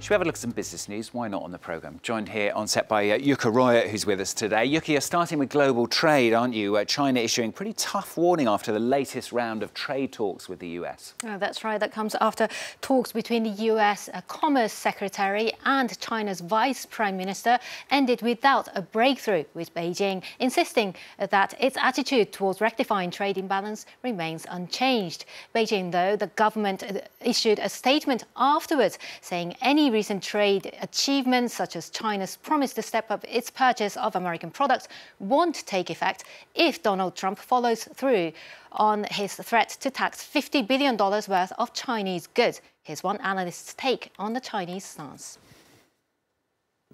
Should we have a look at some business news? Why not on the programme? Joined here on set by Yuka Roya, who's with us today. Yuka, you're starting with global trade, aren't you? China issuing pretty tough warning after the latest round of trade talks with the US. Oh, that's right. That comes after talks between the US Commerce Secretary and China's Vice Prime Minister ended without a breakthrough, with Beijing insisting that its attitude towards rectifying trade imbalance remains unchanged. Beijing, though, the government issued a statement afterwards saying any recent trade achievements, such as China's promise to step up its purchase of American products, won't take effect if Donald Trump follows through on his threat to tax $50 billion worth of Chinese goods. Here's one analyst's take on the Chinese stance.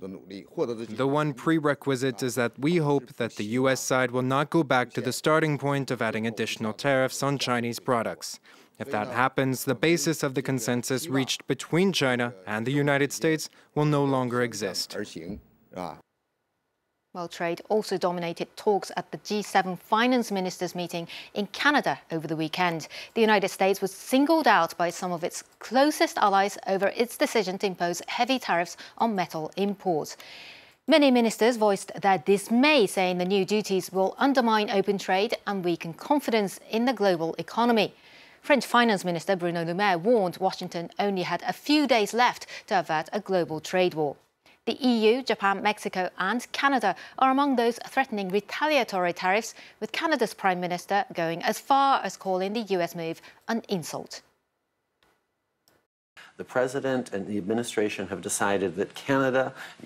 The one prerequisite is that we hope that the US side will not go back to the starting point of adding additional tariffs on Chinese products. If that happens, the basis of the consensus reached between China and the United States will no longer exist. Well, trade also dominated talks at the G7 finance ministers meeting in Canada over the weekend. The United States was singled out by some of its closest allies over its decision to impose heavy tariffs on metal imports. Many ministers voiced their dismay, saying the new duties will undermine open trade and weaken confidence in the global economy. French Finance Minister Bruno Le Maire warned Washington only had a few days left to avert a global trade war. The EU, Japan, Mexico and Canada are among those threatening retaliatory tariffs, with Canada's Prime Minister going as far as calling the US move an insult. The President and the administration have decided that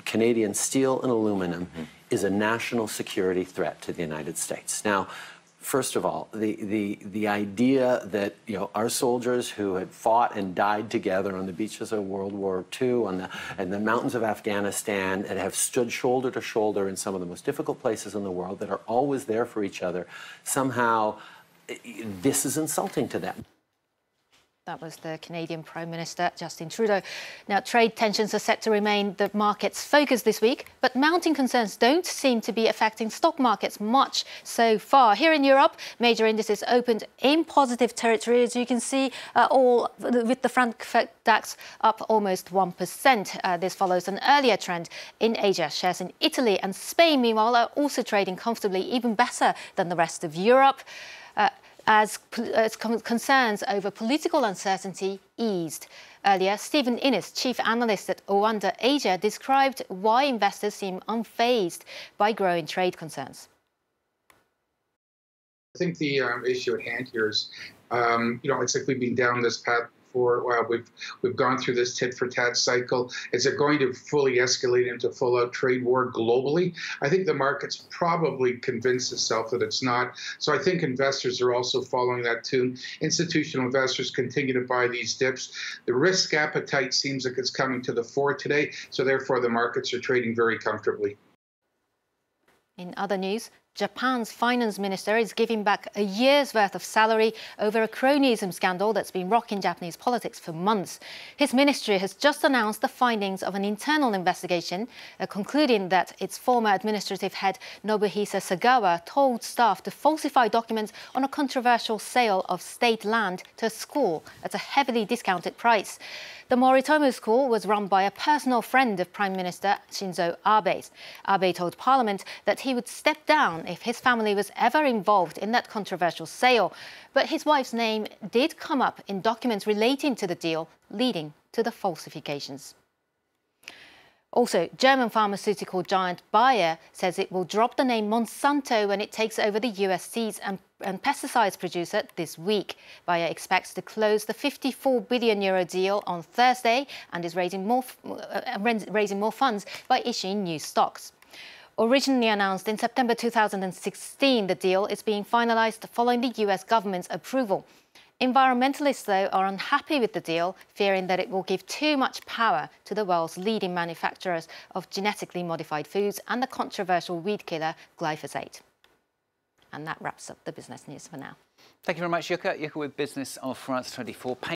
Canadian steel and aluminum is a national security threat to the United States. Now, first of all, the idea that our soldiers who had fought and died together on the beaches of World War II, in the mountains of Afghanistan, and have stood shoulder to shoulder in some of the most difficult places in the world, that are always there for each other, somehow this is insulting to them. That was the Canadian Prime Minister, Justin Trudeau. Now, trade tensions are set to remain the market's focus this week, but mounting concerns don't seem to be affecting stock markets much so far. Here in Europe, major indices opened in positive territory, as you can see, all with the Frankfurt DAX up almost 1%. This follows an earlier trend in Asia. Shares in Italy and Spain, meanwhile, are also trading comfortably, even better than the rest of Europe. As concerns over political uncertainty eased. Earlier, Stephen Innes, chief analyst at Oanda Asia, described why investors seem unfazed by growing trade concerns. I think the issue at hand here is, it's like we've been down this path for a while. We've gone through this tit-for-tat cycle. Is it going to fully escalate into full-out trade war globally? I think the market's probably convinced itself that it's not. So I think investors are also following that tune. Institutional investors continue to buy these dips. The risk appetite seems like it's coming to the fore today, so therefore the markets are trading very comfortably. In other news, Japan's finance minister is giving back a year's worth of salary over a cronyism scandal that's been rocking Japanese politics for months. His ministry has just announced the findings of an internal investigation, concluding that its former administrative head Nobuhisa Sagawa told staff to falsify documents on a controversial sale of state land to a school at a heavily discounted price. The Moritomo School was run by a personal friend of Prime Minister Shinzo Abe. Abe told Parliament that he would step down if his family was ever involved in that controversial sale. But his wife's name did come up in documents relating to the deal, leading to the falsifications. Also, German pharmaceutical giant Bayer says it will drop the name Monsanto when it takes over the US seeds and pesticides producer this week. Bayer expects to close the €54 billion deal on Thursday and is raising more funds by issuing new stocks. Originally announced in September 2016, the deal is being finalised following the US government's approval. Environmentalists, though, are unhappy with the deal, fearing that it will give too much power to the world's leading manufacturers of genetically modified foods and the controversial weed killer glyphosate. And that wraps up the business news for now. Thank you very much, Yuka. Yuka with Business of France 24.